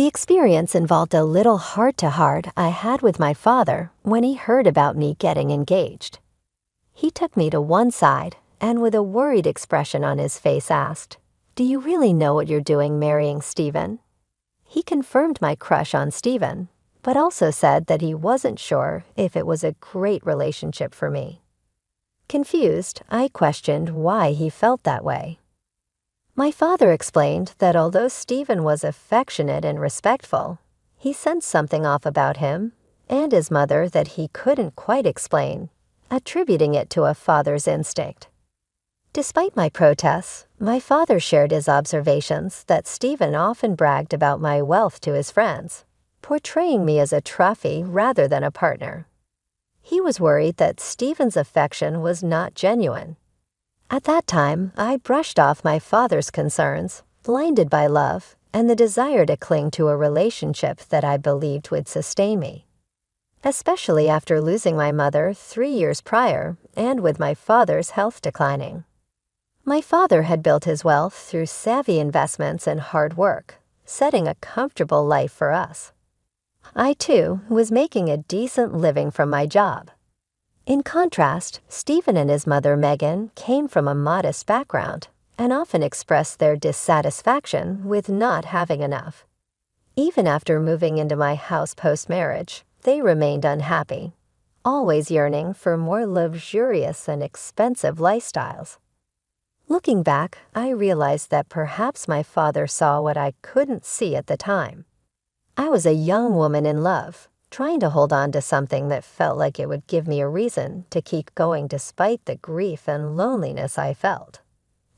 The experience involved a little heart-to-heart I had with my father when he heard about me getting engaged. He took me to one side and with a worried expression on his face asked, "Do you really know what you're doing marrying Stephen?" He confirmed my crush on Stephen, but also said that he wasn't sure if it was a great relationship for me. Confused, I questioned why he felt that way. My father explained that although Stephen was affectionate and respectful, he sensed something off about him and his mother that he couldn't quite explain, attributing it to a father's instinct. Despite my protests, my father shared his observations that Stephen often bragged about my wealth to his friends, portraying me as a trophy rather than a partner. He was worried that Stephen's affection was not genuine. At that time, I brushed off my father's concerns, blinded by love and the desire to cling to a relationship that I believed would sustain me. Especially after losing my mother 3 years prior and with my father's health declining. My father had built his wealth through savvy investments and hard work, setting a comfortable life for us. I, too, was making a decent living from my job. In contrast, Stephen and his mother Megan came from a modest background and often expressed their dissatisfaction with not having enough. Even after moving into my house post-marriage, they remained unhappy, always yearning for more luxurious and expensive lifestyles. Looking back, I realized that perhaps my father saw what I couldn't see at the time. I was a young woman in love, trying to hold on to something that felt like it would give me a reason to keep going despite the grief and loneliness I felt.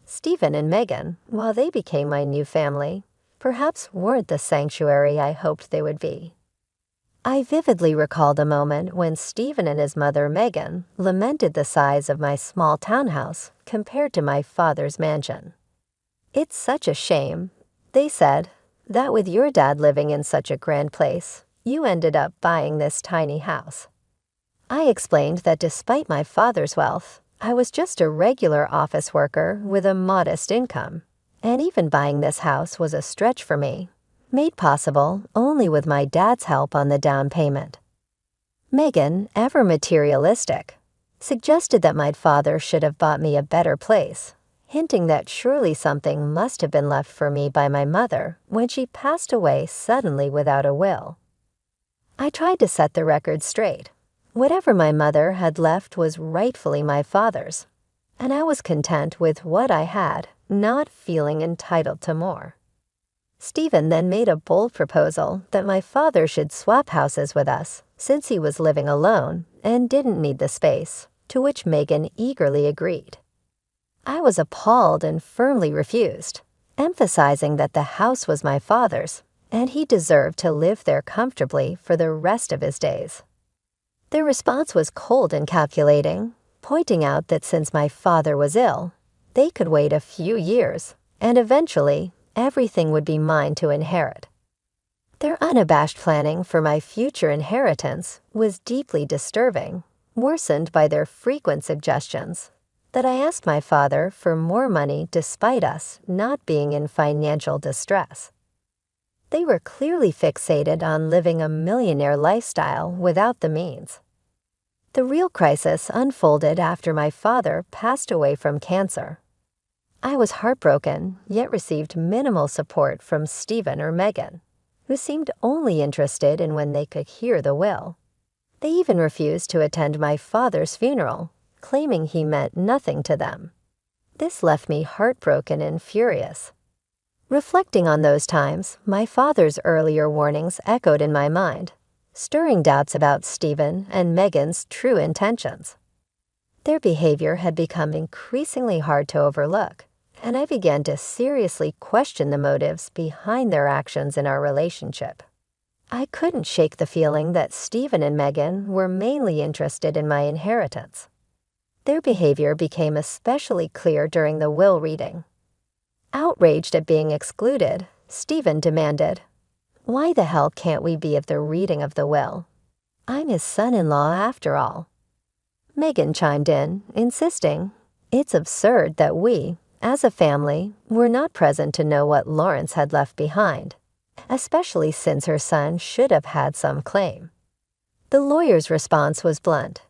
Stephen and Megan, while they became my new family, perhaps weren't the sanctuary I hoped they would be. I vividly recall the moment when Stephen and his mother Megan lamented the size of my small townhouse compared to my father's mansion. "It's such a shame," they said, "that with your dad living in such a grand place, you ended up buying this tiny house." I explained that despite my father's wealth, I was just a regular office worker with a modest income, and even buying this house was a stretch for me, made possible only with my dad's help on the down payment. Megan, ever materialistic, suggested that my father should have bought me a better place, hinting that surely something must have been left for me by my mother when she passed away suddenly without a will. I tried to set the record straight. Whatever my mother had left was rightfully my father's, and I was content with what I had, not feeling entitled to more. Stephen then made a bold proposal that my father should swap houses with us since he was living alone and didn't need the space, to which Megan eagerly agreed. I was appalled and firmly refused, emphasizing that the house was my father's, and he deserved to live there comfortably for the rest of his days. Their response was cold and calculating, pointing out that since my father was ill, they could wait a few years, and eventually everything would be mine to inherit. Their unabashed planning for my future inheritance was deeply disturbing, worsened by their frequent suggestions that I ask my father for more money despite us not being in financial distress. They were clearly fixated on living a millionaire lifestyle without the means. The real crisis unfolded after my father passed away from cancer. I was heartbroken, yet received minimal support from Stephen or Megan, who seemed only interested in when they could hear the will. They even refused to attend my father's funeral, claiming he meant nothing to them. This left me heartbroken and furious. Reflecting on those times, my father's earlier warnings echoed in my mind, stirring doubts about Stephen and Megan's true intentions. Their behavior had become increasingly hard to overlook, and I began to seriously question the motives behind their actions in our relationship. I couldn't shake the feeling that Stephen and Megan were mainly interested in my inheritance. Their behavior became especially clear during the will reading. Outraged at being excluded, Stephen demanded, "Why the hell can't we be at the reading of the will? I'm his son-in-law after all." Megan chimed in, insisting, "It's absurd that we, as a family, were not present to know what Lawrence had left behind, especially since her son should have had some claim. The lawyer's response was blunt.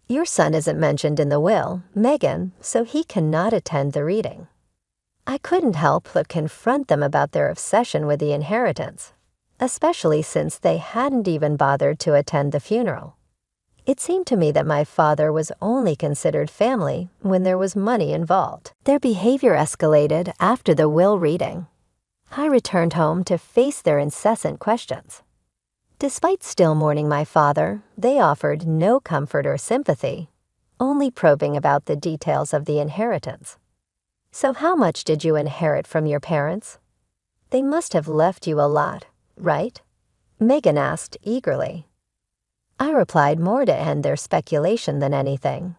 Your son isn't mentioned in the will, Megan, so he cannot attend the reading. I couldn't help but confront them about their obsession with the inheritance, especially since they hadn't even bothered to attend the funeral. It seemed to me that my father was only considered family when there was money involved. Their behavior escalated after the will reading. I returned home to face their incessant questions. Despite still mourning my father, they offered no comfort or sympathy, only probing about the details of the inheritance. So how much did you inherit from your parents? They must have left you a lot, right? Megan asked eagerly. I replied more to end their speculation than anything.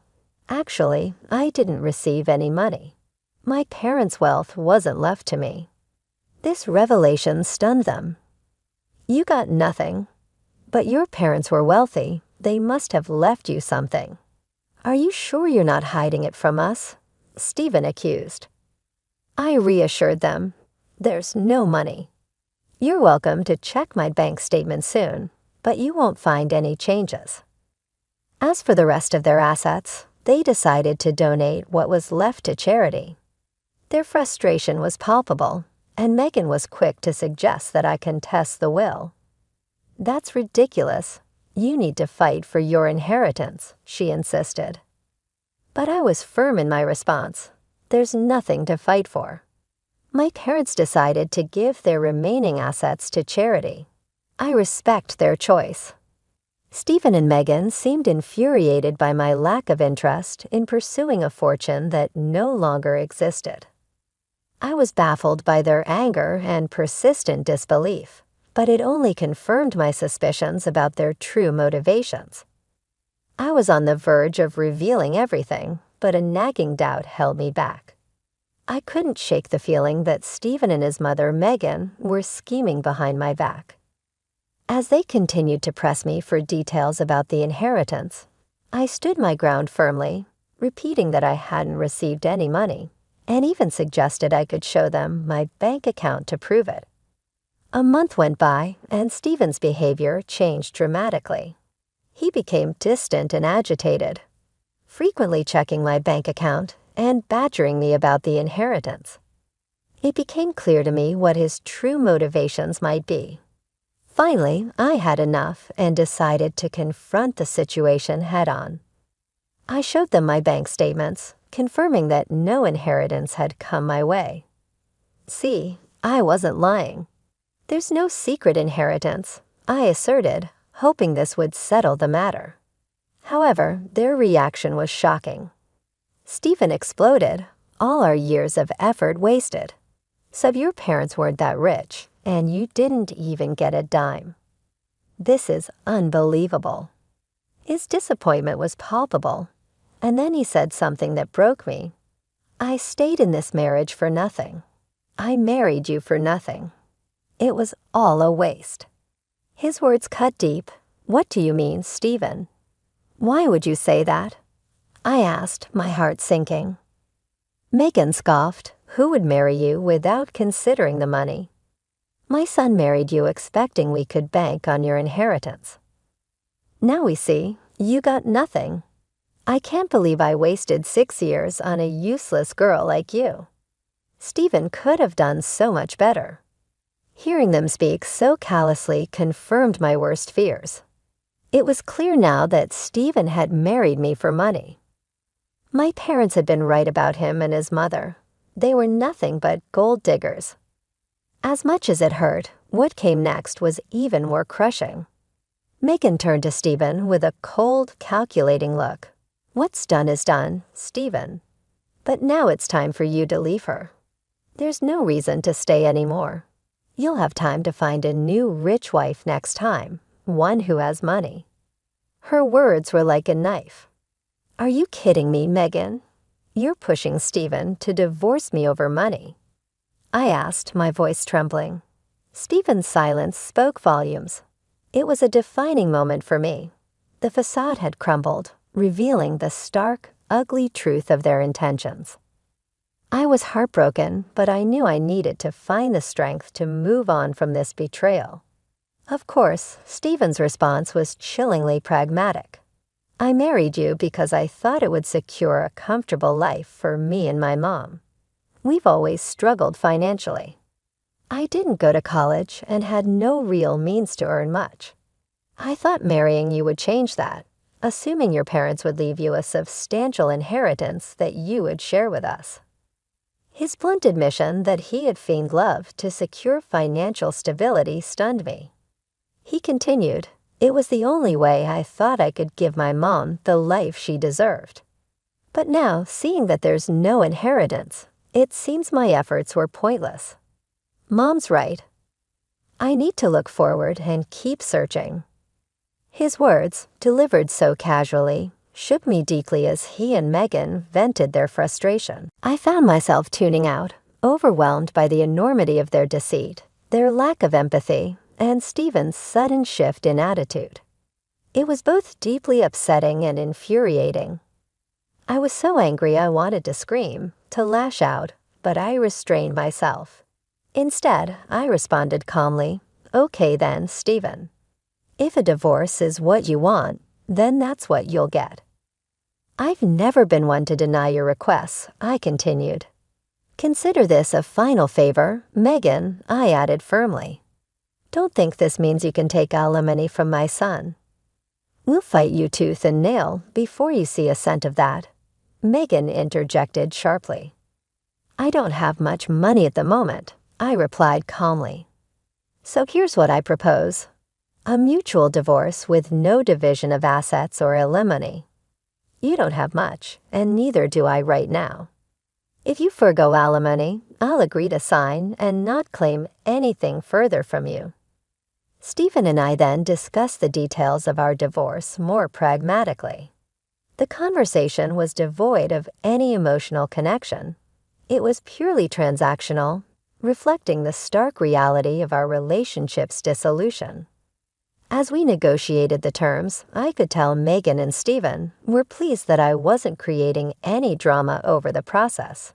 Actually, I didn't receive any money. My parents' wealth wasn't left to me. This revelation stunned them. You got nothing. But your parents were wealthy. They must have left you something. Are you sure you're not hiding it from us? Stephen accused. I reassured them. There's no money. You're welcome to check my bank statement soon, but you won't find any changes. As for the rest of their assets, they decided to donate what was left to charity. Their frustration was palpable, and Megan was quick to suggest that I contest the will. That's ridiculous. You need to fight for your inheritance, she insisted. But I was firm in my response. There's nothing to fight for. My parents decided to give their remaining assets to charity. I respect their choice. Stephen and Megan seemed infuriated by my lack of interest in pursuing a fortune that no longer existed. I was baffled by their anger and persistent disbelief, but it only confirmed my suspicions about their true motivations. I was on the verge of revealing everything, but a nagging doubt held me back. I couldn't shake the feeling that Stephen and his mother, Megan, were scheming behind my back. As they continued to press me for details about the inheritance, I stood my ground firmly, repeating that I hadn't received any money, and even suggested I could show them my bank account to prove it. A month went by, and Stephen's behavior changed dramatically. He became distant and agitated, frequently checking my bank account and badgering me about the inheritance. It became clear to me what his true motivations might be. Finally, I had enough and decided to confront the situation head-on. I showed them my bank statements, confirming that no inheritance had come my way. See, I wasn't lying. There's no secret inheritance, I asserted, hoping this would settle the matter. However, their reaction was shocking. Stephen exploded, all our years of effort wasted. So your parents weren't that rich, and you didn't even get a dime. This is unbelievable. His disappointment was palpable, and then he said something that broke me. I stayed in this marriage for nothing. I married you for nothing. It was all a waste. His words cut deep. What do you mean, Stephen? Why would you say that? I asked, my heart sinking. Megan scoffed. Who would marry you without considering the money? My son married you expecting we could bank on your inheritance. Now we see, you got nothing. I can't believe I wasted 6 years on a useless girl like you. Stephen could have done so much better. Hearing them speak so callously confirmed my worst fears. It was clear now that Stephen had married me for money. My parents had been right about him and his mother. They were nothing but gold diggers. As much as it hurt, what came next was even more crushing. Megan turned to Stephen with a cold, calculating look. What's done is done, Stephen. But now it's time for you to leave her. There's no reason to stay anymore. You'll have time to find a new rich wife next time, one who has money. Her words were like a knife. Are you kidding me, Megan? You're pushing Stephen to divorce me over money. I asked, my voice trembling. Stephen's silence spoke volumes. It was a defining moment for me. The facade had crumbled, revealing the stark, ugly truth of their intentions. I was heartbroken, but I knew I needed to find the strength to move on from this betrayal. Of course, Stephen's response was chillingly pragmatic. I married you because I thought it would secure a comfortable life for me and my mom. We've always struggled financially. I didn't go to college and had no real means to earn much. I thought marrying you would change that, assuming your parents would leave you a substantial inheritance that you would share with us. His blunt admission that he had feigned love to secure financial stability stunned me. He continued, "It was the only way I thought I could give my mom the life she deserved. But now, seeing that there's no inheritance, it seems my efforts were pointless. Mom's right. I need to look forward and keep searching." His words, delivered so casually, shook me deeply as he and Megan vented their frustration. I found myself tuning out, overwhelmed by the enormity of their deceit, their lack of empathy, and Stephen's sudden shift in attitude. It was both deeply upsetting and infuriating. I was so angry I wanted to scream, to lash out, but I restrained myself. Instead, I responded calmly, "Okay then, Stephen. If a divorce is what you want, then that's what you'll get." "I've never been one to deny your requests," I continued. "Consider this a final favor, Megan," I added firmly. "Don't think this means you can take alimony from my son. We'll fight you tooth and nail before you see a cent of that," Megan interjected sharply. "I don't have much money at the moment," I replied calmly. "So here's what I propose. A mutual divorce with no division of assets or alimony. You don't have much, and neither do I right now. If you forgo alimony, I'll agree to sign and not claim anything further from you." Stephen and I then discussed the details of our divorce more pragmatically. The conversation was devoid of any emotional connection. It was purely transactional, reflecting the stark reality of our relationship's dissolution. As we negotiated the terms, I could tell Megan and Stephen were pleased that I wasn't creating any drama over the process.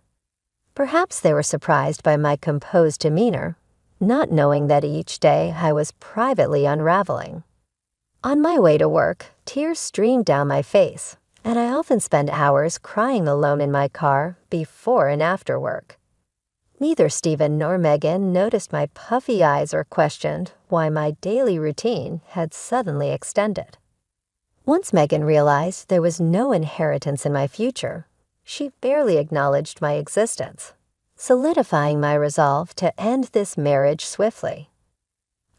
Perhaps they were surprised by my composed demeanor, not knowing that each day I was privately unraveling. On my way to work, tears streamed down my face, and I often spent hours crying alone in my car before and after work. Neither Stephen nor Megan noticed my puffy eyes or questioned why my daily routine had suddenly extended. Once Megan realized there was no inheritance in my future, she barely acknowledged my existence, solidifying my resolve to end this marriage swiftly.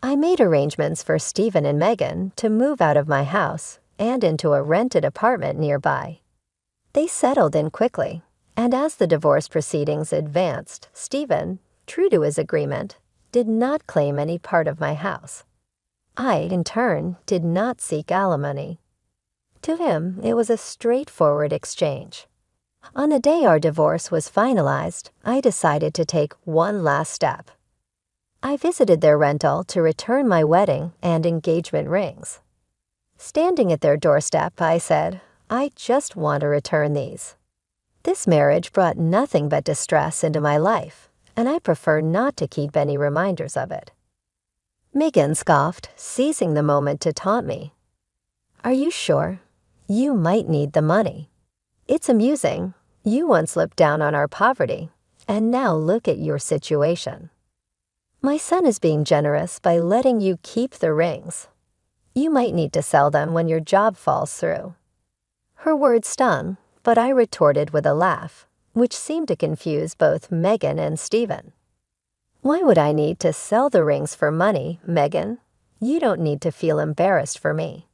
I made arrangements for Stephen and Megan to move out of my house and into a rented apartment nearby. They settled in quickly, and as the divorce proceedings advanced, Stephen, true to his agreement, did not claim any part of my house. I, in turn, did not seek alimony. To him, it was a straightforward exchange. On the day our divorce was finalized, I decided to take one last step. I visited their rental to return my wedding and engagement rings. Standing at their doorstep, I said, "I just want to return these. This marriage brought nothing but distress into my life, and I prefer not to keep any reminders of it." Megan scoffed, seizing the moment to taunt me. "Are you sure? You might need the money. It's amusing. You once looked down on our poverty, and now look at your situation. My son is being generous by letting you keep the rings. You might need to sell them when your job falls through." Her words stung, but I retorted with a laugh, which seemed to confuse both Megan and Stephen. "Why would I need to sell the rings for money, Megan? You don't need to feel embarrassed for me.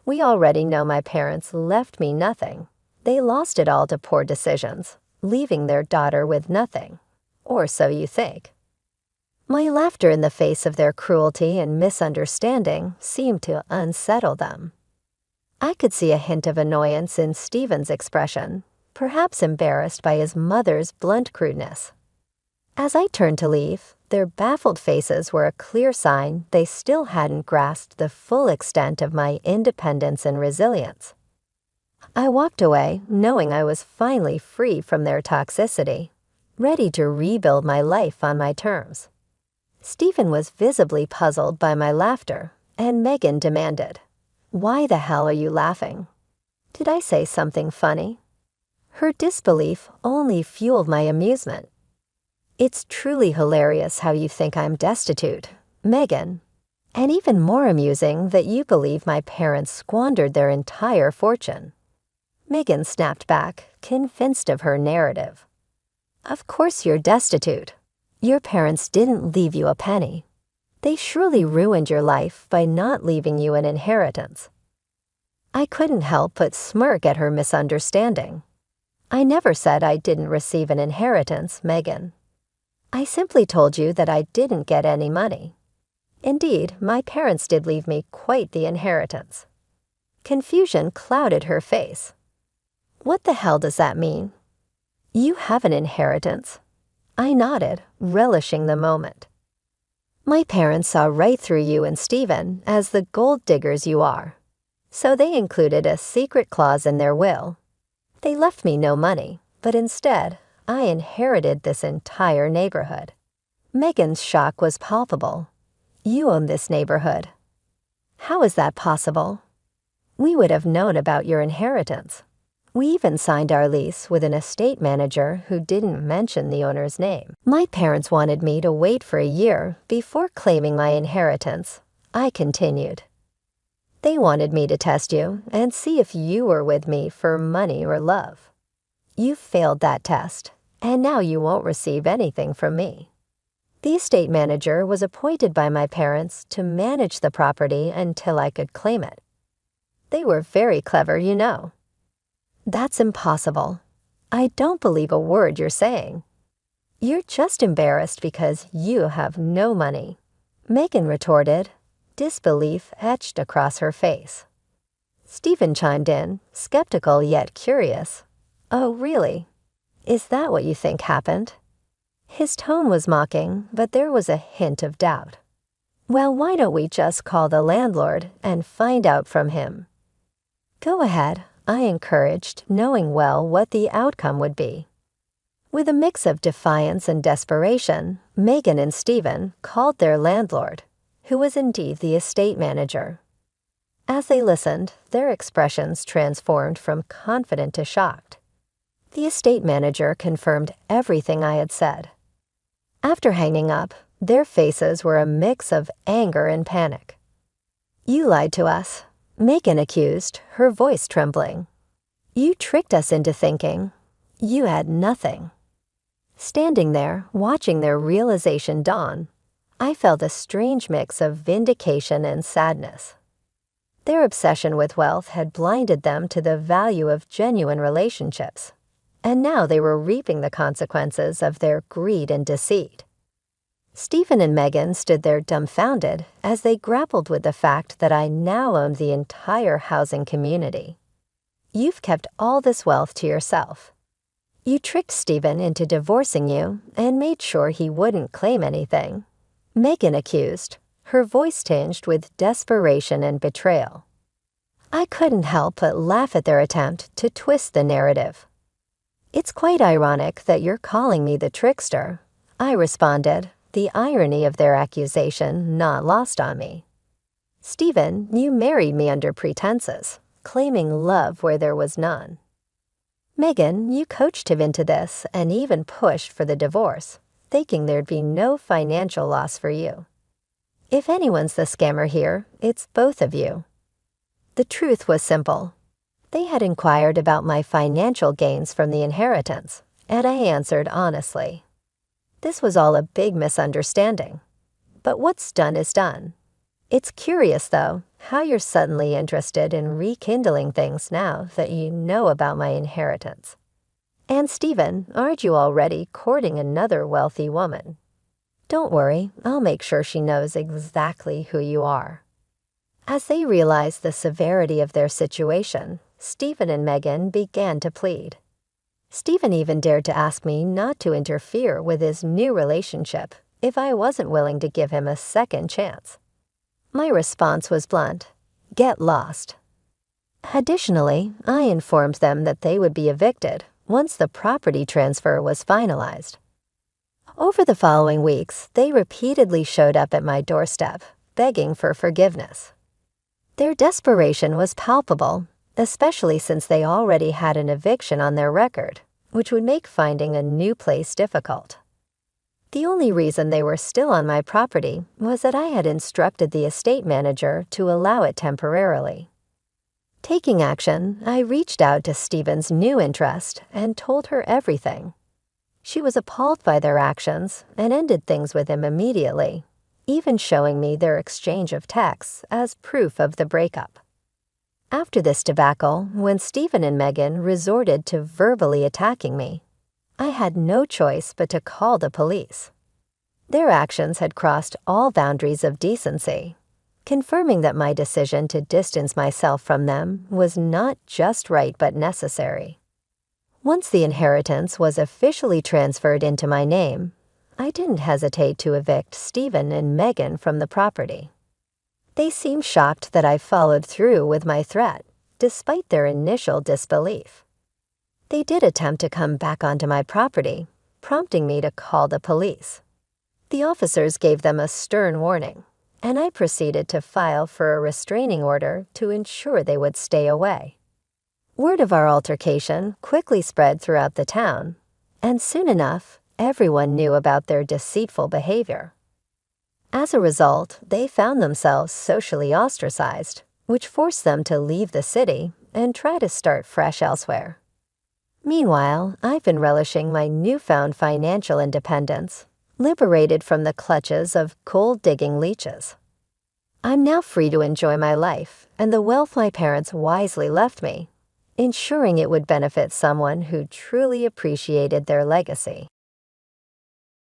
We already know my parents left me nothing. They lost it all to poor decisions, leaving their daughter with nothing. Or so you think." My laughter in the face of their cruelty and misunderstanding seemed to unsettle them. I could see a hint of annoyance in Stephen's expression, perhaps embarrassed by his mother's blunt crudeness. As I turned to leave, their baffled faces were a clear sign they still hadn't grasped the full extent of my independence and resilience. I walked away, knowing I was finally free from their toxicity, ready to rebuild my life on my terms. Stephen was visibly puzzled by my laughter, and Megan demanded, "Why the hell are you laughing? Did I say something funny?" Her disbelief only fueled my amusement. "It's truly hilarious how you think I'm destitute, Megan. And even more amusing that you believe my parents squandered their entire fortune." Megan snapped back, convinced of her narrative. "Of course you're destitute. Your parents didn't leave you a penny. They surely ruined your life by not leaving you an inheritance." I couldn't help but smirk at her misunderstanding. "I never said I didn't receive an inheritance, Megan. I simply told you that I didn't get any money. Indeed, my parents did leave me quite the inheritance." Confusion clouded her face. "What the hell does that mean? You have an inheritance?" I nodded, relishing the moment. "My parents saw right through you and Stephen as the gold diggers you are. So they included a secret clause in their will. They left me no money, but instead, I inherited this entire neighborhood." Megan's shock was palpable. "You own this neighborhood. How is that possible? We would have known about your inheritance. We even signed our lease with an estate manager who didn't mention the owner's name." My parents wanted me to wait for a year before claiming my inheritance, I continued. "They wanted me to test you and see if you were with me for money or love. You failed that test, and now you won't receive anything from me." The estate manager was appointed by my parents to manage the property until I could claim it. They were very clever, you know. "That's impossible. I don't believe a word you're saying. You're just embarrassed because you have no money," Megan retorted, disbelief etched across her face. Stephen chimed in, skeptical yet curious. "Oh, really? Is that what you think happened?" His tone was mocking, but there was a hint of doubt. "Well, why don't we just call the landlord and find out from him?" "Go ahead," I encouraged, knowing well what the outcome would be. With a mix of defiance and desperation, Megan and Stephen called their landlord, who was indeed the estate manager. As they listened, their expressions transformed from confident to shocked. The estate manager confirmed everything I had said. After hanging up, their faces were a mix of anger and panic. "You lied to us," Megan accused, her voice trembling. "You tricked us into thinking you had nothing." Standing there, watching their realization dawn, I felt a strange mix of vindication and sadness. Their obsession with wealth had blinded them to the value of genuine relationships, and now they were reaping the consequences of their greed and deceit. Stephen and Megan stood there dumbfounded as they grappled with the fact that I now owned the entire housing community. "You've kept all this wealth to yourself. You tricked Stephen into divorcing you and made sure he wouldn't claim anything," Megan accused, her voice tinged with desperation and betrayal. I couldn't help but laugh at their attempt to twist the narrative. "It's quite ironic that you're calling me the trickster," I responded, the irony of their accusation not lost on me. "Stephen, you married me under pretenses, claiming love where there was none. Megan, you coached him into this and even pushed for the divorce, thinking there'd be no financial loss for you. If anyone's the scammer here, it's both of you." The truth was simple. They had inquired about my financial gains from the inheritance, and I answered honestly. This was all a big misunderstanding. But what's done is done. It's curious, though, how you're suddenly interested in rekindling things now that you know about my inheritance. And Stephen, aren't you already courting another wealthy woman? Don't worry, I'll make sure she knows exactly who you are." As they realized the severity of their situation, Stephen and Megan began to plead. Stephen even dared to ask me not to interfere with his new relationship if I wasn't willing to give him a second chance. My response was blunt: "Get lost." Additionally, I informed them that they would be evicted once the property transfer was finalized, Over the following weeks, they repeatedly showed up at my doorstep, begging for forgiveness. Their desperation was palpable, especially since they already had an eviction on their record, which would make finding a new place difficult. The only reason they were still on my property was that I had instructed the estate manager to allow it temporarily. Taking action, I reached out to Stephen's new interest and told her everything. She was appalled by their actions and ended things with him immediately, even showing me their exchange of texts as proof of the breakup. After this debacle, when Stephen and Megan resorted to verbally attacking me, I had no choice but to call the police. Their actions had crossed all boundaries of decency, confirming that my decision to distance myself from them was not just right but necessary. Once the inheritance was officially transferred into my name, I didn't hesitate to evict Stephen and Megan from the property. They seemed shocked that I followed through with my threat, despite their initial disbelief. They did attempt to come back onto my property, prompting me to call the police. The officers gave them a stern warning, and I proceeded to file for a restraining order to ensure they would stay away. Word of our altercation quickly spread throughout the town, and soon enough, everyone knew about their deceitful behavior. As a result, they found themselves socially ostracized, which forced them to leave the city and try to start fresh elsewhere. Meanwhile, I've been relishing my newfound financial independence, liberated from the clutches of gold-digging leeches. I'm now free to enjoy my life and the wealth my parents wisely left me, ensuring it would benefit someone who truly appreciated their legacy.